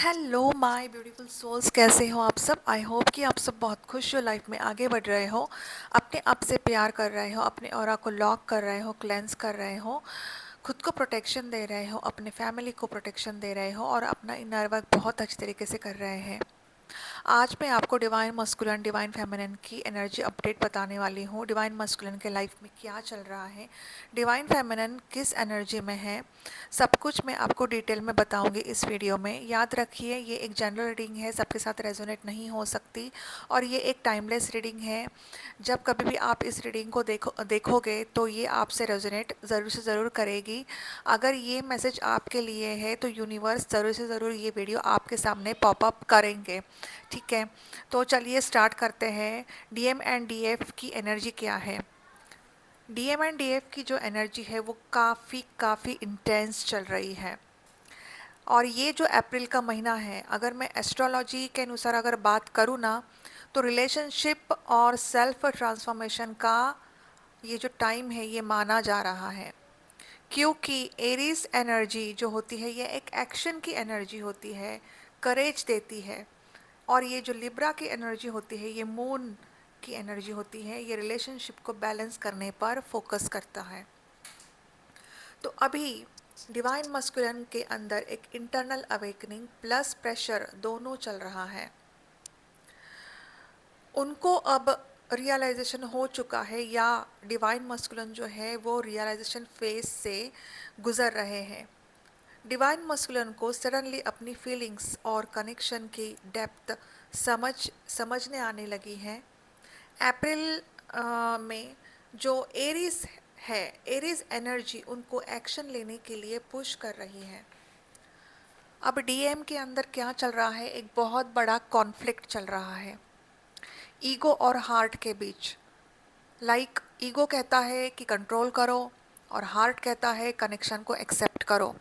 Hello my beautiful souls, कैसे हो आप सब। आई होप कि आप सब बहुत खुश हो, लाइफ में आगे बढ़ रहे हो, अपने आप से प्यार कर रहे हो, अपने ऑरा को लॉक कर रहे हो, क्लेंस कर रहे हो, खुद को प्रोटेक्शन दे रहे हो, अपने फैमिली को प्रोटेक्शन दे रहे हो और अपना इनर वर्क बहुत अच्छे तरीके से कर रहे हैं। आज मैं आपको डिवाइन मस्कुलिन डिवाइन फेमिनिन की एनर्जी अपडेट बताने वाली हूँ। डिवाइन मस्कुलिन के लाइफ में क्या चल रहा है, डिवाइन फेमिनिन किस एनर्जी में है, सब कुछ मैं आपको डिटेल में बताऊंगी इस वीडियो में। याद रखिए, ये एक जनरल रीडिंग है, सबके साथ रेजोनेट नहीं हो सकती और ये एक टाइमलेस रीडिंग है। जब कभी भी आप इस रीडिंग को देखोगे तो ये आपसे रेजोनेट ज़रूर से ज़रूर करेगी। अगर ये मैसेज आपके लिए है तो यूनिवर्स ज़रूर से ज़रूर ये वीडियो आपके सामने पॉपअप करेंगे। ठीक है, तो चलिए स्टार्ट करते हैं। डीएम एंड डीएफ की एनर्जी क्या है। डीएम एंड डीएफ की जो एनर्जी है वो काफ़ी इंटेंस चल रही है। और ये जो अप्रैल का महीना है, अगर मैं एस्ट्रोलॉजी के अनुसार अगर बात करूँ ना, तो रिलेशनशिप और सेल्फ ट्रांसफॉर्मेशन का ये जो टाइम है ये माना जा रहा है। क्योंकि एरीज एनर्जी जो होती है ये एक एक्शन की एनर्जी होती है, करेज देती है। और ये जो लिब्रा की एनर्जी होती है ये मून की एनर्जी होती है, ये रिलेशनशिप को बैलेंस करने पर फोकस करता है। तो अभी डिवाइन मस्कुलिन के अंदर एक इंटरनल अवेकनिंग प्लस प्रेशर दोनों चल रहा है। उनको अब रियलाइजेशन हो चुका है, या डिवाइन मस्कुलिन जो है वो रियलाइजेशन फेज से गुजर रहे हैं। डिवाइन मस्कुलिन को सडनली अपनी फीलिंग्स और कनेक्शन की डेप्थ समझने आने लगी है। अप्रैल में जो एरीज है, एरीज एनर्जी उनको एक्शन लेने के लिए पुश कर रही है। अब डीएम के अंदर क्या चल रहा है, एक बहुत बड़ा कॉन्फ्लिक्ट चल रहा है ईगो और हार्ट के बीच। ईगो कहता है कि कंट्रोल करो और हार्ट कहता है कनेक्शन को एक्सेप्ट करो।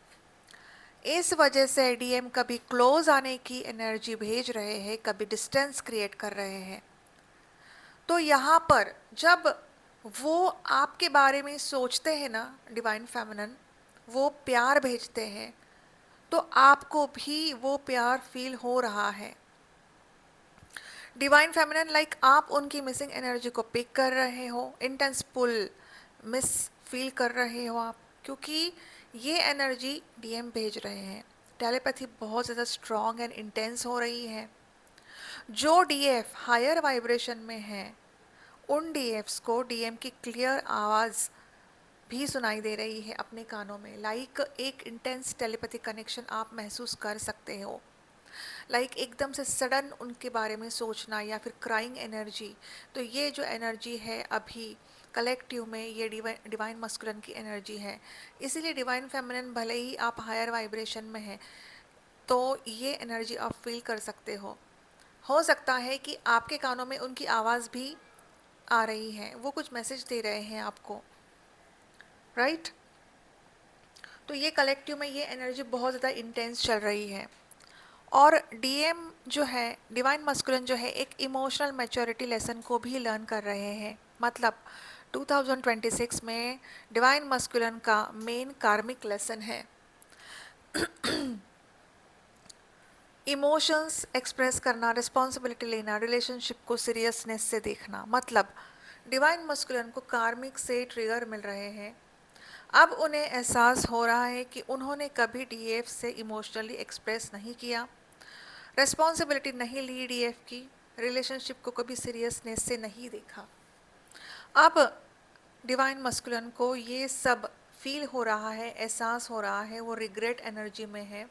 इस वजह से डीएम कभी क्लोज आने की एनर्जी भेज रहे हैं, कभी डिस्टेंस क्रिएट कर रहे हैं। तो यहाँ पर जब वो आपके बारे में सोचते हैं ना, डिवाइन फेमिनिन वो प्यार भेजते हैं, तो आपको भी वो प्यार फील हो रहा है। डिवाइन फेमिनिन आप उनकी मिसिंग एनर्जी को पिक कर रहे हो, इंटेंस पुल मिस फील कर रहे हो आप, क्योंकि ये एनर्जी डीएम भेज रहे हैं। टेलीपैथी बहुत ज़्यादा स्ट्रॉन्ग एंड इंटेंस हो रही है। जो डीएफ हायर वाइब्रेशन में है उन डीएफ्स को डीएम की क्लियर आवाज़ भी सुनाई दे रही है अपने कानों में। एक इंटेंस टेलीपैथिक कनेक्शन आप महसूस कर सकते हो। एकदम से सडन उनके बारे में सोचना या फिर क्राइंग एनर्जी। तो ये जो एनर्जी है अभी कलेक्टिव में, ये डिवाइन मस्कुलिन की एनर्जी है। इसीलिए डिवाइन फेमिनिन भले ही आप हायर वाइब्रेशन में हैं तो ये एनर्जी आप फील कर सकते हो सकता है कि आपके कानों में उनकी आवाज़ भी आ रही है, वो कुछ मैसेज दे रहे हैं आपको, राइट। तो ये कलेक्टिव में ये एनर्जी बहुत ज़्यादा इंटेंस चल रही है। और डीएम जो है, डिवाइन मस्कुलिन जो है, एक इमोशनल मैच्योरिटी लेसन को भी लर्न कर रहे हैं। मतलब 2026 में डिवाइन मस्कुलिन का मेन कार्मिक लेसन है इमोशंस एक्सप्रेस करना, रिस्पॉन्सिबिलिटी लेना, रिलेशनशिप को सीरियसनेस से देखना। मतलब डिवाइन मस्कुलिन को कार्मिक से ट्रिगर मिल रहे हैं। अब उन्हें एहसास हो रहा है कि उन्होंने कभी डीएफ से इमोशनली एक्सप्रेस नहीं किया, रेस्पॉन्सिबिलिटी नहीं ली डीएफ की, रिलेशनशिप को कभी सीरियसनेस से नहीं देखा। अब डिवाइन मस्कुलिन को ये सब फील हो रहा है, एहसास हो रहा है, वो रिग्रेट एनर्जी में है।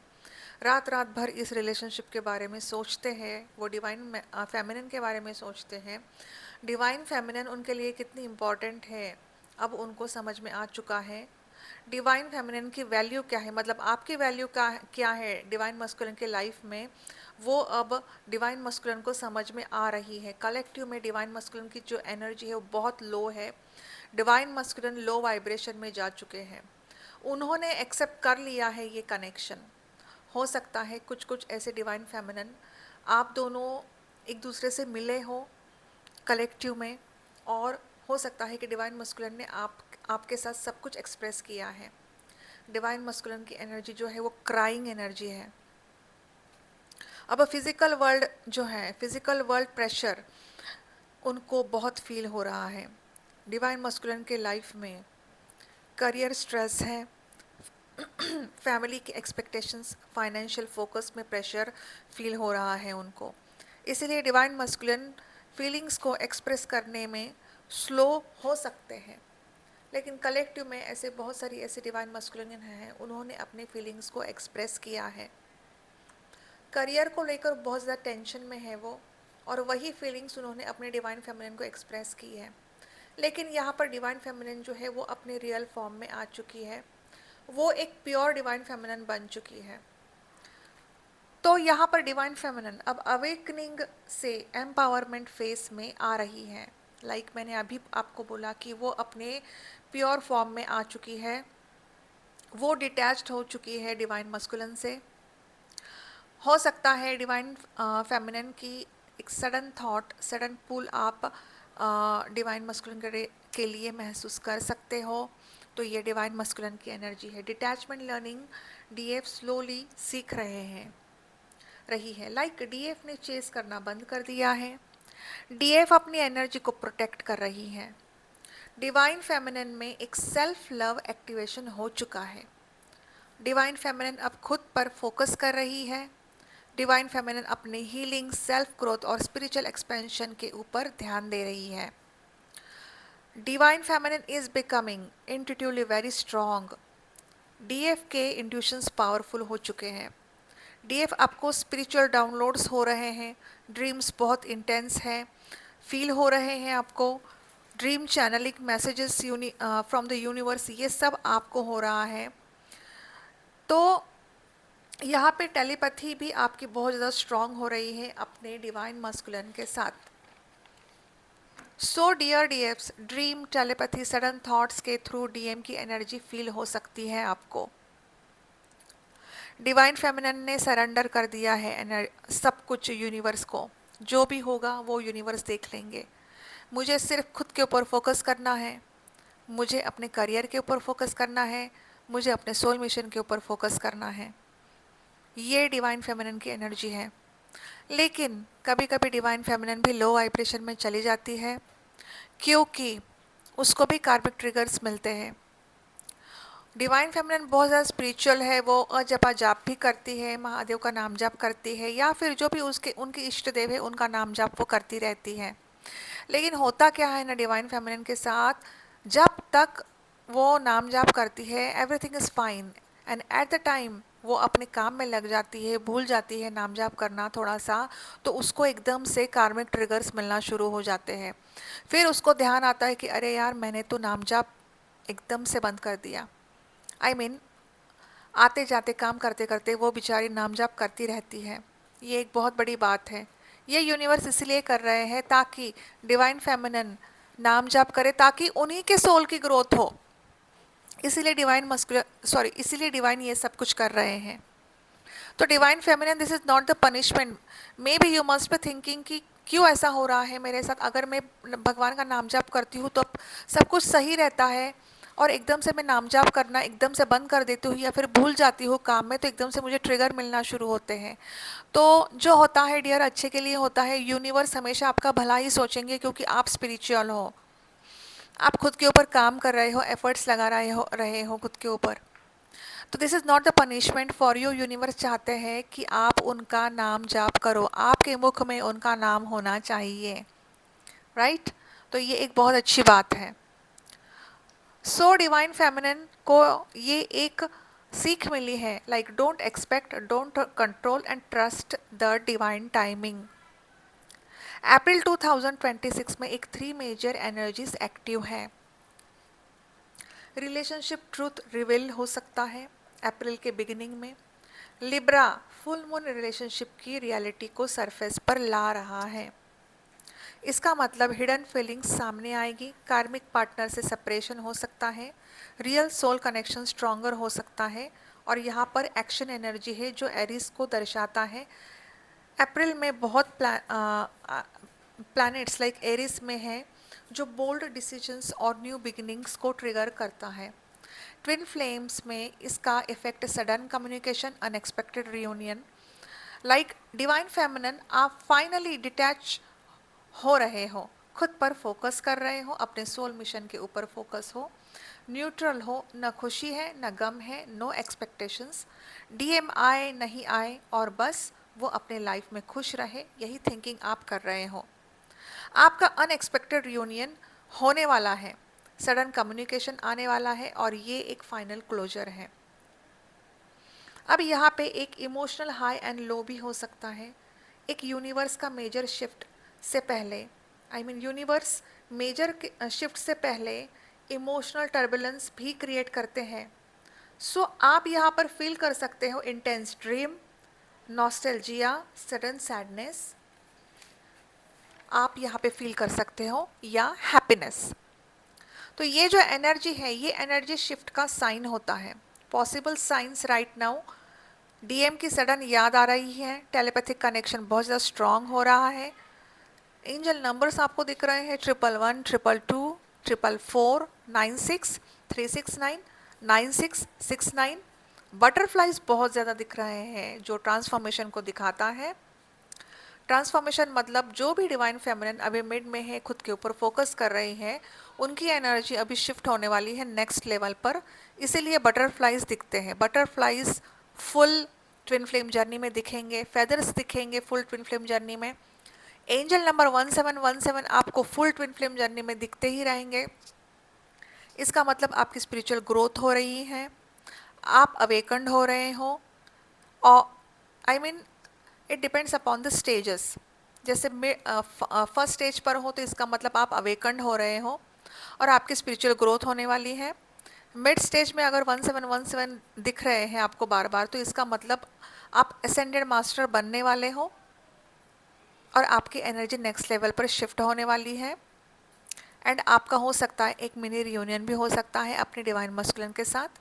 रात रात भर इस रिलेशनशिप के बारे में सोचते हैं, वो डिवाइन फेमिनिन के बारे में सोचते हैं। डिवाइन फेमिनिन उनके लिए कितनी इम्पॉर्टेंट है अब उनको समझ में आ चुका है। डिवाइन फेमिनिन की वैल्यू क्या है, मतलब आपकी वैल्यू क्या है डिवाइन मस्कुलिन के लाइफ में, वो अब डिवाइन मस्कुलिन को समझ में आ रही है। कलेक्टिव में डिवाइन मस्कुलिन की जो एनर्जी है वो बहुत लो है। डिवाइन मस्कुलिन लो वाइब्रेशन में जा चुके हैं, उन्होंने एक्सेप्ट कर लिया है ये कनेक्शन। हो सकता है कुछ कुछ ऐसे डिवाइन फेमिनिन आप दोनों एक दूसरे से मिले हो कलेक्टिव में, और हो सकता है कि डिवाइन मस्कुलिन ने आपके साथ सब कुछ एक्सप्रेस किया है। डिवाइन मस्कुलिन की एनर्जी जो है वो क्राइंग एनर्जी है। अब फिज़िकल वर्ल्ड जो है, फिज़िकल वर्ल्ड प्रेशर उनको बहुत फील हो रहा है। डिवाइन मस्कुलिन के लाइफ में करियर स्ट्रेस है, फैमिली की एक्सपेक्टेशंस, फाइनेंशियल फोकस में प्रेशर फील हो रहा है उनको। इसीलिए डिवाइन मस्कुलिन फीलिंग्स को एक्सप्रेस करने में स्लो हो सकते हैं, लेकिन कलेक्टिव में ऐसे बहुत सारी ऐसे डिवाइन मस्कुलिन हैं, उन्होंने अपने फीलिंग्स को एक्सप्रेस किया है। करियर को लेकर बहुत ज़्यादा टेंशन में है वो, और वही फीलिंग्स उन्होंने अपने डिवाइन फेमिनिन को एक्सप्रेस की है। लेकिन यहाँ पर डिवाइन फेमिनिन जो है वो अपने रियल फॉर्म में आ चुकी है, वो एक प्योर डिवाइन फेमिनिन बन चुकी है। तो यहाँ पर डिवाइन फेमिनिन अब अवेकनिंग से एम्पावरमेंट फेस में आ रही है। लाइक मैंने अभी आपको बोला कि वो अपने प्योर फॉर्म में आ चुकी है, वो डिटैच्ड हो चुकी है डिवाइन मस्कुलिन से। हो सकता है डिवाइन फेमिनिन की एक सडन थॉट, सडन पुल आप डिवाइन मस्कुलिन के लिए महसूस कर सकते हो। तो ये डिवाइन मस्कुलिन की एनर्जी है। डिटैचमेंट लर्निंग डीएफ स्लोली सीख रही है। लाइक डीएफ ने चेस करना बंद कर दिया है, डीएफ अपनी एनर्जी को प्रोटेक्ट कर रही है। डिवाइन फेमिनिन में एक सेल्फ लव एक्टिवेशन हो चुका है। डिवाइन फेमिनिन अब खुद पर फोकस कर रही है। डिवाइन फेमिनिन अपने हीलिंग, सेल्फ ग्रोथ और स्पिरिचुअल एक्सपेंशन के ऊपर ध्यान दे रही है। Divine feminine is becoming intuitively very strong. DF के इंट्यूशंस पावरफुल हो चुके हैं। डीएफ आपको स्पिरिचुअल डाउनलोड्स हो रहे हैं, ड्रीम्स बहुत इंटेंस हैं, फील हो रहे हैं आपको, dream channelling messages from the universe, ये सब आपको हो रहा है। तो यहाँ पे टेलीपैथी भी आपकी बहुत ज़्यादा स्ट्रांग हो रही है अपने डिवाइन मस्कुलिन के साथ। So dear DFs, dream, telepathy, sudden thoughts के थ्रू डीएम की एनर्जी फील हो सकती है आपको। डिवाइन फेमिनिन ने सरेंडर कर दिया है सब कुछ यूनिवर्स को। जो भी होगा वो यूनिवर्स देख लेंगे, मुझे सिर्फ खुद के ऊपर फोकस करना है, मुझे अपने करियर के ऊपर फोकस करना है, मुझे अपने सोल मिशन के ऊपर फोकस करना है। ये डिवाइन फेमिनिन की एनर्जी है। लेकिन कभी कभी डिवाइन फेमिनिन भी लो वाइब्रेशन में चली जाती है, क्योंकि उसको भी कार्मिक ट्रिगर्स मिलते हैं। डिवाइन फेमिनिन बहुत ज़्यादा स्पिरिचुअल है, वो अजपा जाप भी करती है, महादेव का नाम जाप करती है, या फिर जो भी उसके उनके इष्ट देव है उनका नाम जाप वो करती रहती है। लेकिन होता क्या है ना डिवाइन फेमिनिन के साथ, जब तक वो नाम जाप करती है everything is fine, and at the time वो अपने काम में लग जाती है, भूल जाती है नाम जाप करना थोड़ा सा, तो उसको एकदम से कार्मिक ट्रिगर्स मिलना शुरू हो जाते हैं। फिर उसको ध्यान आता है कि अरे यार, मैंने तो नाम जाप एकदम से बंद कर दिया। आई मीन आते जाते काम करते करते वो बेचारी नाम जाप करती रहती है। ये एक बहुत बड़ी बात है। ये यूनिवर्स इसलिए कर रहे हैं ताकि डिवाइन फेमिनिन नाम जाप करे, ताकि उन्हीं के सोल की ग्रोथ हो। इसीलिए डिवाइन ये सब कुछ कर रहे हैं। तो divine feminine, this is not the punishment. May be you must be thinking कि क्यों ऐसा हो रहा है मेरे साथ, अगर मैं भगवान का नाम जाप करती हूँ तो सब कुछ सही रहता है, और एकदम से मैं नाम जाप करना एकदम से बंद कर देती हूँ या फिर भूल जाती हूँ काम में, तो एकदम से मुझे ट्रिगर मिलना शुरू होते हैं। तो जो होता है डियर, अच्छे के लिए होता है। यूनिवर्स हमेशा आपका भला ही सोचेंगे, क्योंकि आप स्पिरिचुअल हो, आप खुद के ऊपर काम कर रहे हो, एफर्ट्स लगा रहे हो खुद के ऊपर। तो this is not the punishment for you. Universe चाहते हैं कि आप उनका नाम जाप करो, आपके मुख में उनका नाम होना चाहिए, राइट? तो ये एक बहुत अच्छी बात है। सो डिवाइन फेमिनिन को ये एक सीख मिली है, like don't expect, don't control and trust the divine timing. April 2026 में एक 3 मेजर एनर्जीज एक्टिव है। रिलेशनशिप ट्रूथ रिवील हो सकता है अप्रैल के बिगिनिंग में। लिब्रा फुल मून रिलेशनशिप की रियलिटी को सरफेस पर ला रहा है। इसका मतलब हिडन फीलिंग्स सामने आएगी, कार्मिक पार्टनर से सेपरेशन हो सकता है, रियल सोल कनेक्शन स्ट्रॉन्गर हो सकता है, और यहाँ पर एक्शन एनर्जी है जो एरिस को दर्शाता है। अप्रैल में बहुत प्लैनेट्स लाइक एरिस में है, जो बोल्ड डिसीजंस और न्यू बिगिनिंग्स को ट्रिगर करता है। ट्विन फ्लेम्स में इसका effect sudden communication, unexpected reunion, like divine feminine, आप फाइनली डिटैच हो रहे हो, खुद पर फोकस कर रहे हो, अपने सोल मिशन के ऊपर फोकस हो, न्यूट्रल हो, न खुशी है न गम है, नो एक्सपेक्टेशंस, डीएम आए नहीं आए और बस वो अपने लाइफ में खुश रहे, यही थिंकिंग आप कर रहे हो। आपका अनएक्सपेक्टेड रियूनियन होने वाला है, सडन कम्युनिकेशन आने वाला है और ये एक फाइनल क्लोजर है। अब यहाँ पे एक इमोशनल हाई एंड लो भी हो सकता है। एक यूनिवर्स का मेजर शिफ्ट से पहले, यूनिवर्स मेजर शिफ्ट से पहले इमोशनल टर्बुलेंस भी क्रिएट करते हैं। सो आप यहाँ पर फील कर सकते हो intense dream, nostalgia, sudden sadness, आप यहाँ पे फील कर सकते हो, या हैप्पीनेस। तो ये जो एनर्जी है, ये एनर्जी शिफ्ट का साइन होता है। Possible science right now, DM की सडन याद आ रही है, टेलीपैथिक कनेक्शन बहुत ज़्यादा स्ट्रांग हो रहा है, एंजल नंबर्स आपको दिख रहे हैं 111, 222, 444, 96, 369, 9669। बटरफ्लाइज बहुत ज़्यादा दिख रहे हैं जो ट्रांसफॉर्मेशन को दिखाता है। ट्रांसफॉर्मेशन मतलब जो भी डिवाइन फेमिनिन अभी मिड में है, खुद के ऊपर फोकस कर रही हैं, उनकी एनर्जी अभी शिफ्ट होने वाली है नेक्स्ट लेवल पर, इसीलिए बटरफ्लाइज दिखते हैं। Butterflies full twin flame journey में दिखेंगे, फेदर्स दिखेंगे फुल ट्विन फ्लेम जर्नी में। एंजल नंबर 1717 आपको फुल ट्विन फ्लेम जर्नी में दिखते ही रहेंगे। इसका मतलब आपकी स्पिरिचुअल ग्रोथ हो रही है, आप अवेकन्ड हो रहे हो, और it depends upon the stages. जैसे फर्स्ट स्टेज पर हो तो इसका मतलब आप अवेकन्ड हो रहे हो और आपकी स्पिरिचुअल ग्रोथ होने वाली है। मिड स्टेज में अगर 1717 दिख रहे हैं आपको बार बार, तो इसका मतलब आप असेंडेड मास्टर बनने वाले हो और आपकी एनर्जी नेक्स्ट लेवल पर शिफ्ट होने वाली है। एंड आपका हो सकता है एक मिनी रियूनियन भी हो सकता है अपने डिवाइन मस्कुलिन के साथ।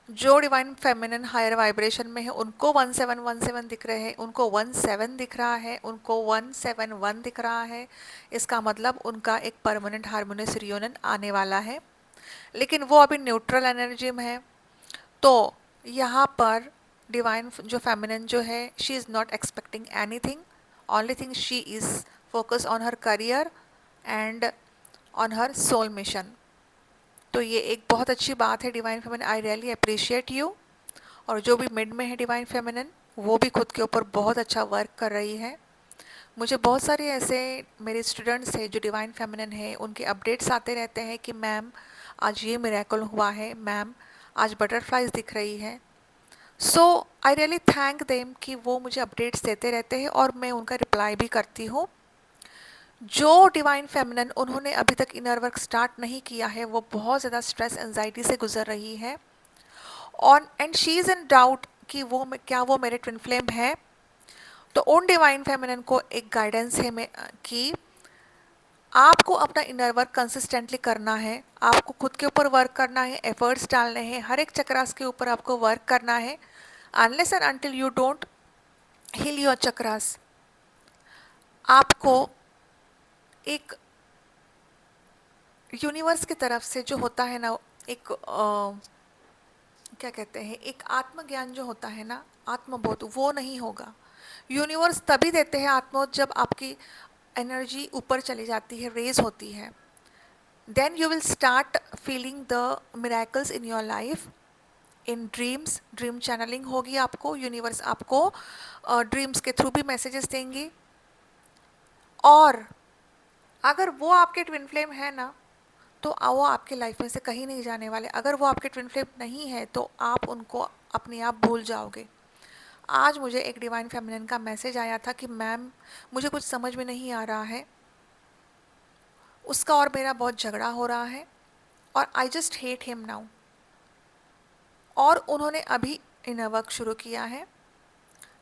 जो डिवाइन फेमिनिन हायर वाइब्रेशन में है उनको 1717 दिख रहे हैं, उनको 17 दिख रहा है, उनको 171 दिख रहा है। इसका मतलब उनका एक परमानेंट हार्मोनियस रियूनियन आने वाला है, लेकिन वो अभी न्यूट्रल एनर्जी में है। तो यहाँ पर डिवाइन जो फेमिनिन जो है, she is not expecting anything, only thing she is focus on her career and on her soul mission. तो ये एक बहुत अच्छी बात है divine feminine, I really appreciate you. और जो भी मिड में है डिवाइन फेमिनिन, वो भी खुद के ऊपर बहुत अच्छा वर्क कर रही है। मुझे बहुत सारे ऐसे मेरे स्टूडेंट्स हैं जो डिवाइन फेमिनिन है, उनके अपडेट्स आते रहते हैं कि मैम आज ये मिरेकल हुआ है, मैम आज बटरफ्लाइज दिख रही है। सो आई रियली थैंक देम कि वो मुझे अपडेट्स देते रहते हैं और मैं उनका रिप्लाई भी करती हूँ। जो डिवाइन फेमिनिन उन्होंने अभी तक इनर वर्क स्टार्ट नहीं किया है, वो बहुत ज़्यादा स्ट्रेस एंजाइटी से गुजर रही है on and she is in doubt कि क्या वो मेरे ट्विन फ्लेम है। तो उन डिवाइन फेमिनिन को एक गाइडेंस है कि आपको अपना इनर वर्क कंसिस्टेंटली करना है, आपको खुद के ऊपर वर्क करना है, एफर्ट्स डालने हैं, हर एक चक्रास के ऊपर आपको वर्क करना है। Unless and until you don't heal your chakras, आपको एक यूनिवर्स की तरफ से जो होता है ना, एक क्या कहते हैं, एक आत्मज्ञान जो होता है ना, आत्मबोध, वो नहीं होगा। यूनिवर्स तभी देते हैं आत्मबोध जब आपकी एनर्जी ऊपर चली जाती है, रेज होती है। Then you will start feeling the miracles in your life. In dreams, dream channelling होगी आपको, यूनिवर्स आपको ड्रीम्स के थ्रू भी मैसेजेस देंगी। और अगर वो आपके ट्विन फ्लेम है ना, तो वो आपके लाइफ में से कहीं नहीं जाने वाले। अगर वो आपके ट्विन फ्लेम नहीं है तो आप उनको अपने आप भूल जाओगे। आज मुझे एक डिवाइन फेमिनिन का मैसेज आया था कि मैम मुझे कुछ समझ में नहीं आ रहा है, उसका और मेरा बहुत झगड़ा हो रहा है और I just hate him now. और उन्होंने अभी इनर वर्क शुरू किया है।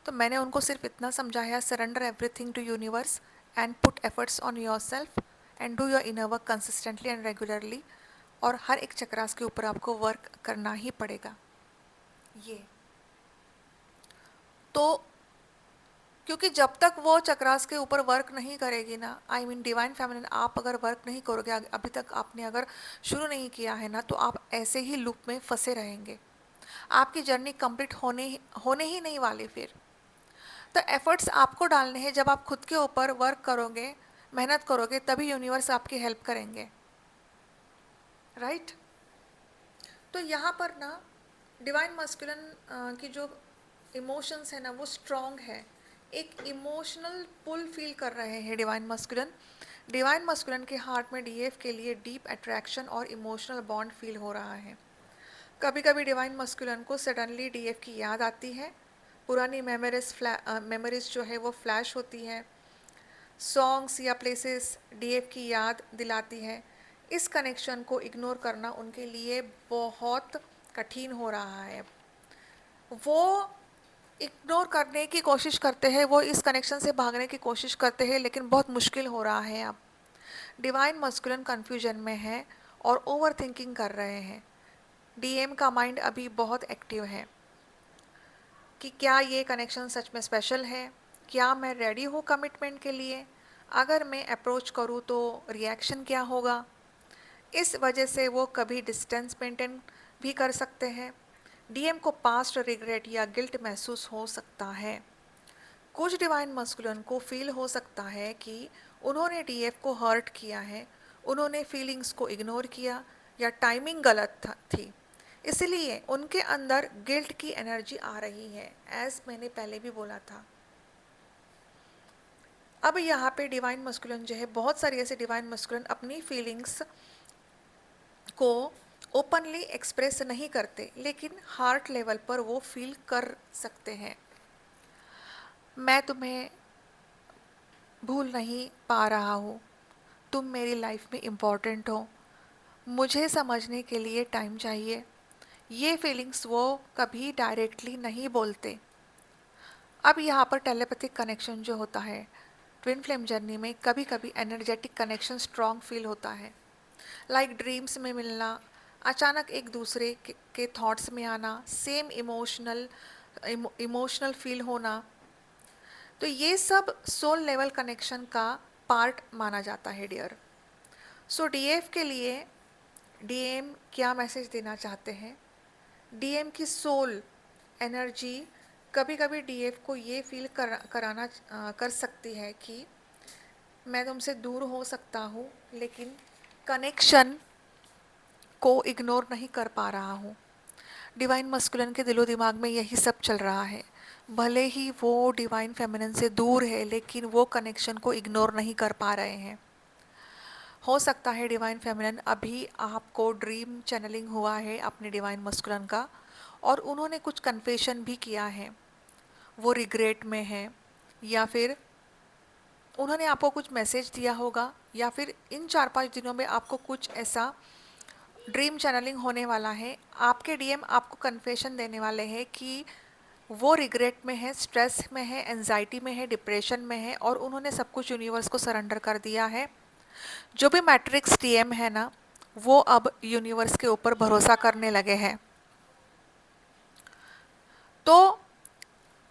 तो मैंने उनको सिर्फ इतना समझाया, surrender everything to universe and put efforts on your self and do your inner work consistently and regularly. और हर एक चक्रास के ऊपर आपको वर्क करना ही पड़ेगा। ये तो क्योंकि जब तक वो चक्रास के ऊपर वर्क नहीं करेगी ना, डिवाइन फेमिनिन, आप अगर वर्क नहीं करोगे, अभी तक आपने अगर शुरू नहीं किया है ना, तो आप ऐसे ही लूप में फंसे रहेंगे। आपकी जर्नी कंप्लीट होने ही नहीं वाली फिर। तो एफर्ट्स आपको डालने हैं। जब आप खुद के ऊपर वर्क करोगे, मेहनत करोगे, तभी यूनिवर्स आपकी हेल्प करेंगे, राइट। तो यहाँ पर ना डिवाइन मस्कुलिन की जो इमोशंस है ना वो स्ट्रॉन्ग है, एक इमोशनल पुल फील कर रहे हैं डिवाइन मस्कुलिन के हार्ट में डीएफ के लिए डीप अट्रैक्शन और इमोशनल बॉन्ड फील हो रहा है। कभी कभी डिवाइन मस्कुलिन को सडनली डीएफ की याद आती है, पुरानी मेमोरीज जो है वो फ्लैश होती है, सॉन्ग्स या प्लेसेस डीएफ की याद दिलाती है। इस कनेक्शन को इग्नोर करना उनके लिए बहुत कठिन हो रहा है। वो इग्नोर करने की कोशिश करते हैं, वो इस कनेक्शन से भागने की कोशिश करते हैं, लेकिन बहुत मुश्किल हो रहा है। अब डिवाइन मस्कुलिन कन्फ्यूजन में है और ओवर थिंकिंग कर रहे हैं। डीएम का माइंड अभी बहुत एक्टिव है कि क्या ये कनेक्शन सच में स्पेशल है, क्या मैं रेडी हूँ कमिटमेंट के लिए, अगर मैं अप्रोच करूँ तो रिएक्शन क्या होगा। इस वजह से वो कभी डिस्टेंस मेंटेन भी कर सकते हैं। डीएम को पास्ट रिग्रेट या गिल्ट महसूस हो सकता है। कुछ डिवाइन मस्कुलिन को फील हो सकता है कि उन्होंने डीएफ को हर्ट किया है, उन्होंने फीलिंग्स को इग्नोर किया या टाइमिंग गलत थी, इसलिए उनके अंदर गिल्ट की एनर्जी आ रही है, एज मैंने पहले भी बोला था। अब यहाँ पे डिवाइन मस्कुलिन जो है, बहुत सारी ऐसे डिवाइन मस्कुलिन अपनी फीलिंग्स को ओपनली एक्सप्रेस नहीं करते, लेकिन हार्ट लेवल पर वो फील कर सकते हैं। मैं तुम्हें भूल नहीं पा रहा हूँ, तुम मेरी लाइफ में इम्पॉर्टेंट हो, मुझे समझने के लिए टाइम चाहिए। ये फीलिंग्स वो कभी डायरेक्टली नहीं बोलते। अब यहाँ पर टेलीपैथिक कनेक्शन जो होता है ट्विन फ्लेम जर्नी में, कभी कभी एनर्जेटिक कनेक्शन स्ट्रॉन्ग फील होता है, लाइक ड्रीम्स में मिलना, अचानक एक दूसरे के थॉट्स में आना, सेम इमोशनल फील होना। तो ये सब सोल लेवल कनेक्शन का पार्ट माना जाता है डियर। सो डीएफ के लिए डीएम क्या मैसेज देना चाहते हैं? डीएम की सोल एनर्जी कभी कभी डीएफ को ये फील कर सकती है कि मैं तुमसे दूर हो सकता हूँ, लेकिन कनेक्शन को इग्नोर नहीं कर पा रहा हूँ। डिवाइन मस्कुलिन के दिलो दिमाग में यही सब चल रहा है। भले ही वो डिवाइन फेमिनिन से दूर है, लेकिन वो कनेक्शन को इग्नोर नहीं कर पा रहे हैं। हो सकता है डिवाइन फेमिनिन अभी आपको ड्रीम चैनलिंग हुआ है अपने डिवाइन मस्कुलिन का, और उन्होंने कुछ कन्फेशन भी किया है, वो रिग्रेट में है, या फिर उन्होंने आपको कुछ मैसेज दिया होगा, या फिर इन 4-5 दिनों में आपको कुछ ऐसा ड्रीम चैनलिंग होने वाला है। आपके डीएम आपको कन्फेशन देने वाले हैं कि वो रिग्रेट में है, स्ट्रेस में है, एंजाइटी में है, डिप्रेशन में है, और उन्होंने सब कुछ यूनिवर्स को सरेंडर कर दिया है। जो भी मैट्रिक्स डीएम है ना, वो अब यूनिवर्स के ऊपर भरोसा करने लगे हैं। तो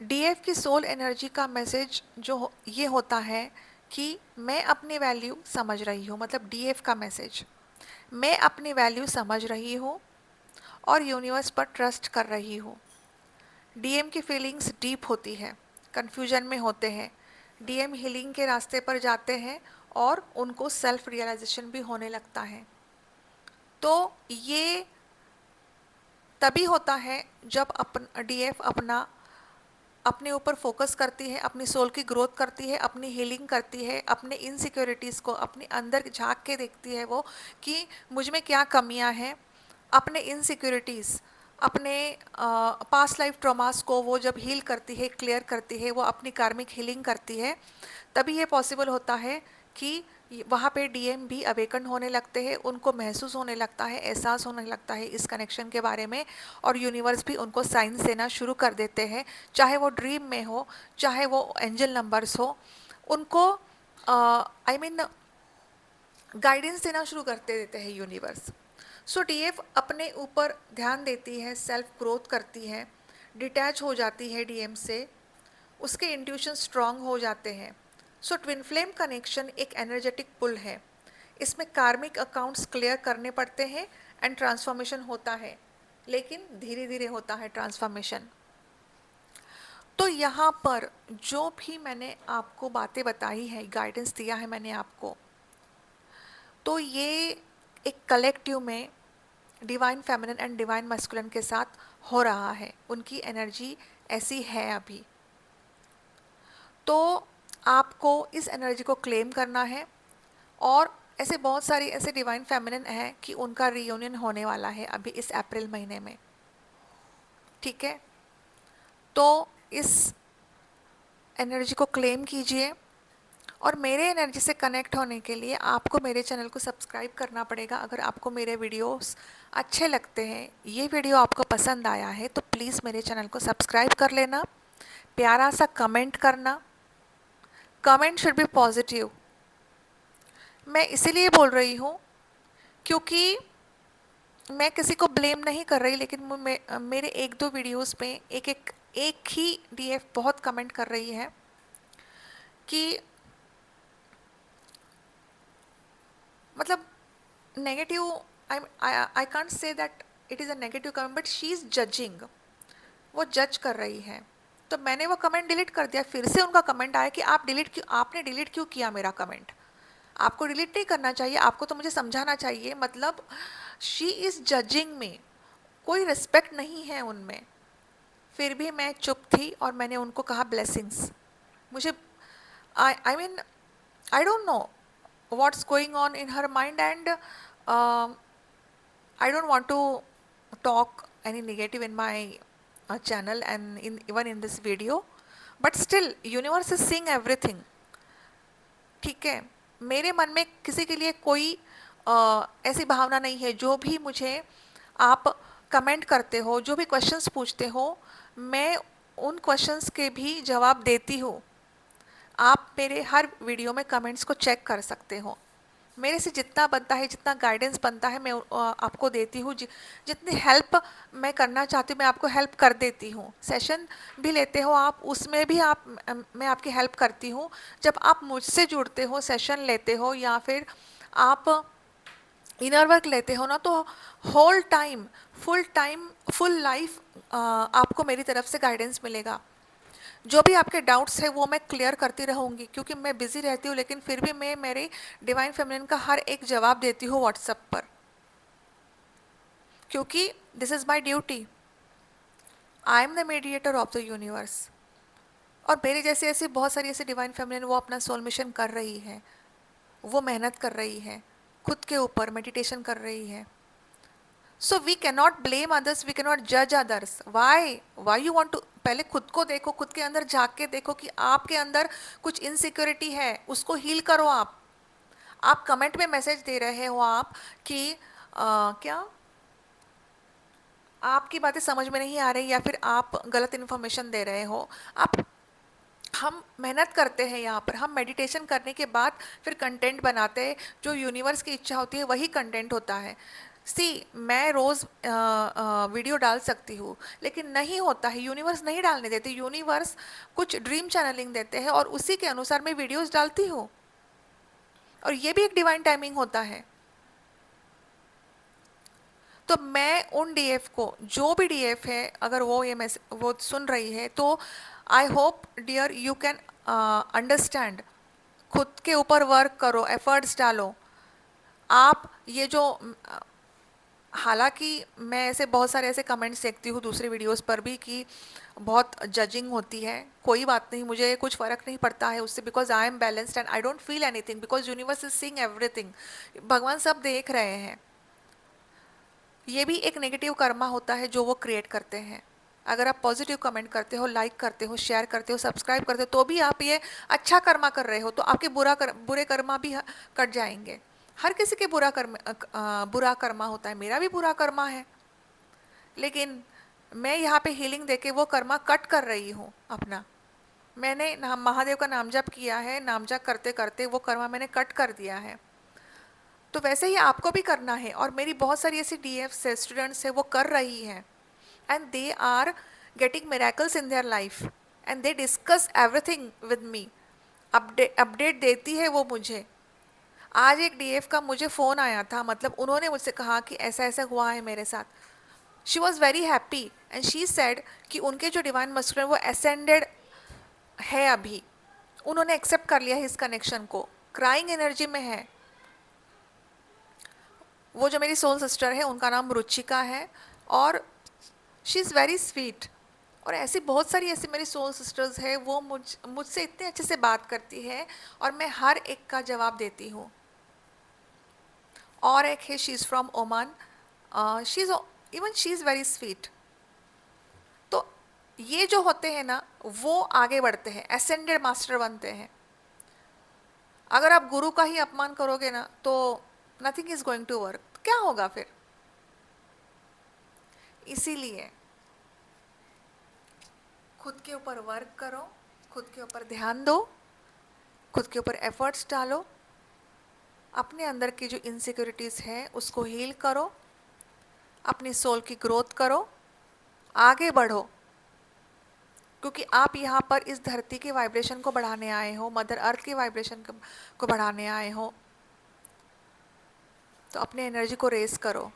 डीएफ की सोल एनर्जी का मैसेज जो ये होता है कि मैं अपनी वैल्यू समझ रही हूँ, मतलब डीएफ का मैसेज, मैं अपनी वैल्यू समझ रही हूँ और यूनिवर्स पर ट्रस्ट कर रही हूँ। डीएम की फीलिंग्स डीप होती है, कन्फ्यूजन में होते हैं, डीएम हीलिंग के रास्ते पर जाते हैं और उनको सेल्फ रियलाइजेशन भी होने लगता है। तो ये तभी होता है जब डीएफ अपने ऊपर फोकस करती है, अपनी सोल की ग्रोथ करती है, अपनी हीलिंग करती है, अपने इनसिक्योरिटीज़ को अपने अंदर झांक के देखती है वो कि मुझ में क्या कमियां हैं। अपने इनसिक्योरिटीज़, अपने पास्ट लाइफ ट्रॉमास को वो जब हील करती है, क्लियर करती है, वो अपनी कार्मिक हीलिंग करती है, तभी ये पॉसिबल होता है कि वहाँ पे डीएम भी अवेकन होने लगते हैं, उनको महसूस होने लगता है, एहसास होने लगता है इस कनेक्शन के बारे में, और यूनिवर्स भी उनको साइंस देना शुरू कर देते हैं, चाहे वो ड्रीम में हो, चाहे वो एंजल नंबर्स हो, उनको गाइडेंस देना शुरू करते देते हैं यूनिवर्स। सो डीएफ अपने ऊपर ध्यान देती है, सेल्फ ग्रोथ करती है, डिटैच हो जाती है डीएम से, उसके इंट्यूशन स्ट्रांग हो जाते हैं। सो ट्विन फ्लेम कनेक्शन एक एनर्जेटिक पुल है, इसमें कार्मिक अकाउंट्स क्लियर करने पड़ते हैं एंड ट्रांसफॉर्मेशन होता है, लेकिन धीरे धीरे होता है ट्रांसफॉर्मेशन। तो यहाँ पर जो भी मैंने आपको बातें बताई है, गाइडेंस दिया है मैंने आपको, तो ये एक कलेक्टिव में divine feminine and divine masculine के साथ हो रहा है। उनकी एनर्जी ऐसी है अभी। तो आपको इस एनर्जी को क्लेम करना है। और ऐसे बहुत सारी ऐसे डिवाइन फेमिनिन हैं कि उनका रियूनियन होने वाला है अभी इस अप्रैल महीने में। ठीक है, तो इस एनर्जी को क्लेम कीजिए। और मेरे एनर्जी से कनेक्ट होने के लिए आपको मेरे चैनल को सब्सक्राइब करना पड़ेगा। अगर आपको मेरे वीडियोस अच्छे लगते हैं, ये वीडियो आपको पसंद आया है, तो प्लीज़ मेरे चैनल को सब्सक्राइब कर लेना। प्यारा सा कमेंट करना। Comment should be positive. मैं इसीलिए बोल रही हूँ क्योंकि मैं किसी को ब्लेम नहीं कर रही, लेकिन मेरे एक दो वीडियोस में एक ही डीएफ बहुत कमेंट कर रही है कि मतलब negative. I can't say that it is a negative comment, but she is judging. वो जज कर रही है। तो मैंने वो कमेंट डिलीट कर दिया। फिर से उनका कमेंट आया कि आपने डिलीट क्यों किया मेरा कमेंट। आपको डिलीट नहीं करना चाहिए, आपको तो मुझे समझाना चाहिए। मतलब शी इज़ जजिंग में, कोई रिस्पेक्ट नहीं है उनमें। फिर भी मैं चुप थी और मैंने उनको कहा ब्लेसिंग्स। मुझे I mean I don't know what's going on in her mind, and I don't want to talk any negative in my channel and even in this video, but still universe is seeing everything. ठीक है, मेरे मन में किसी के लिए कोई ऐसी भावना नहीं है। जो भी मुझे आप कमेंट करते हो, जो भी क्वेश्चंस पूछते हो, मैं उन क्वेश्चंस के भी जवाब देती हूँ। आप मेरे हर वीडियो में कमेंट्स को चेक कर सकते हो। मेरे से जितना बनता है, जितना गाइडेंस बनता है, मैं आपको देती हूँ। जितनी हेल्प मैं करना चाहती हूँ, मैं आपको हेल्प कर देती हूँ। सेशन भी लेते हो आप, उसमें भी मैं आपकी हेल्प करती हूँ। जब आप मुझसे जुड़ते हो, सेशन लेते हो, या फिर आप इनर वर्क लेते हो ना, तो होल टाइम, फुल लाइफ आपको मेरी तरफ से गाइडेंस मिलेगा। जो भी आपके डाउट्स है वो मैं क्लियर करती रहूँगी, क्योंकि मैं बिज़ी रहती हूँ, लेकिन फिर भी मैं मेरे डिवाइन फेमिनिन का हर एक जवाब देती हूँ व्हाट्सएप पर, क्योंकि this is my duty. I am the mediator of the universe. और मेरे जैसे ऐसे बहुत सारी ऐसे डिवाइन फेमिनिन वो अपना सोल मिशन कर रही है, वो मेहनत कर रही है, खुद के ऊपर मेडिटेशन कर रही है। So we cannot blame others, we cannot जज others. Why you want to, पहले खुद को देखो, खुद के अंदर झांक के देखो कि आपके अंदर कुछ इनसिक्योरिटी है, उसको हील करो। आप कमेंट में मैसेज दे रहे हो आप कि क्या आपकी बातें समझ में नहीं आ रही, या फिर आप गलत इन्फॉर्मेशन दे रहे हो। आप हम मेहनत करते हैं यहाँ पर, हम मेडिटेशन करने के बाद फिर कंटेंट बनाते हैं। जो यूनिवर्स की इच्छा होती है वही कंटेंट होता है। मैं रोज़ वीडियो डाल सकती हूँ, लेकिन नहीं होता है, यूनिवर्स नहीं डालने देती। यूनिवर्स कुछ ड्रीम चैनलिंग देते हैं और उसी के अनुसार मैं वीडियोस डालती हूँ। और ये भी एक डिवाइन टाइमिंग होता है। तो मैं उन डीएफ को, जो भी डीएफ है, अगर वो सुन रही है, तो I hope dear you can understand. खुद के ऊपर वर्क करो, एफर्ट्स डालो। आप ये जो हालांकि मैं ऐसे बहुत सारे ऐसे कमेंट्स देखती हूँ दूसरे वीडियोस पर भी कि बहुत जजिंग होती है। कोई बात नहीं, मुझे कुछ फ़र्क नहीं पड़ता है उससे, because I am balanced and I don't feel anything, because universe is seeing everything. भगवान सब देख रहे हैं। ये भी एक नेगेटिव कर्मा होता है जो वो क्रिएट करते हैं। अगर आप पॉजिटिव कमेंट करते हो, लाइक करते हो, शेयर करते हो, सब्सक्राइब करते हो, तो भी आप ये अच्छा कर्मा कर रहे हो, तो आपके बुरे कर्मा भी कट जाएंगे। हर किसी के बुरा कर्मा होता है, मेरा भी बुरा कर्मा है, लेकिन मैं यहाँ पे हीलिंग देके वो कर्मा कट कर रही हूँ अपना। मैंने महादेव का नाम जप किया है, नाम जप करते करते वो कर्मा मैंने कट कर दिया है। तो वैसे ही आपको भी करना है। और मेरी बहुत सारी ऐसी डीएफ्स है, स्टूडेंट्स है, वो कर रही हैं, and they are getting miracles in their life, and they discuss everything with me. Update देती है वो मुझे। आज एक डीएफ का मुझे फ़ोन आया था, मतलब उन्होंने मुझसे कहा कि ऐसा ऐसा हुआ है मेरे साथ। She was very happy and she said कि उनके जो डिवाइन मस्कुलिन वो असेंडेड है अभी, उन्होंने एक्सेप्ट कर लिया है इस कनेक्शन को, क्राइंग एनर्जी में है। वो जो मेरी सोल सिस्टर है उनका नाम रुचिका है और शी इज़ वेरी स्वीट। और ऐसी बहुत सारी ऐसी मेरी सोल सिस्टर्स है, वो मुझसे इतने अच्छे से बात करती है और मैं हर एक का जवाब देती हूँ। और एक है, she is from Oman, she is even she is very sweet. तो ये जो होते हैं ना वो आगे बढ़ते हैं, एसेंडेड मास्टर बनते हैं। अगर आप गुरु का ही अपमान करोगे ना तो nothing is going to work, क्या होगा फिर? इसीलिए खुद के ऊपर वर्क करो, खुद के ऊपर ध्यान दो, खुद के ऊपर एफर्ट्स डालो, अपने अंदर की जो इनसिक्योरिटीज़ है उसको हील करो, अपनी सोल की ग्रोथ करो, आगे बढ़ो। क्योंकि आप यहाँ पर इस धरती के वाइब्रेशन को बढ़ाने आए हो, मदर अर्थ के वाइब्रेशन को बढ़ाने आए हो, तो अपने एनर्जी को रेस करो।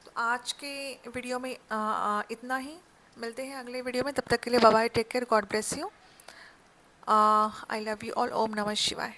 तो आज के वीडियो में इतना ही। मिलते हैं अगले वीडियो में, तब तक के लिए bye bye, take care, God bless you, I love you all, ओम नमः शिवाय।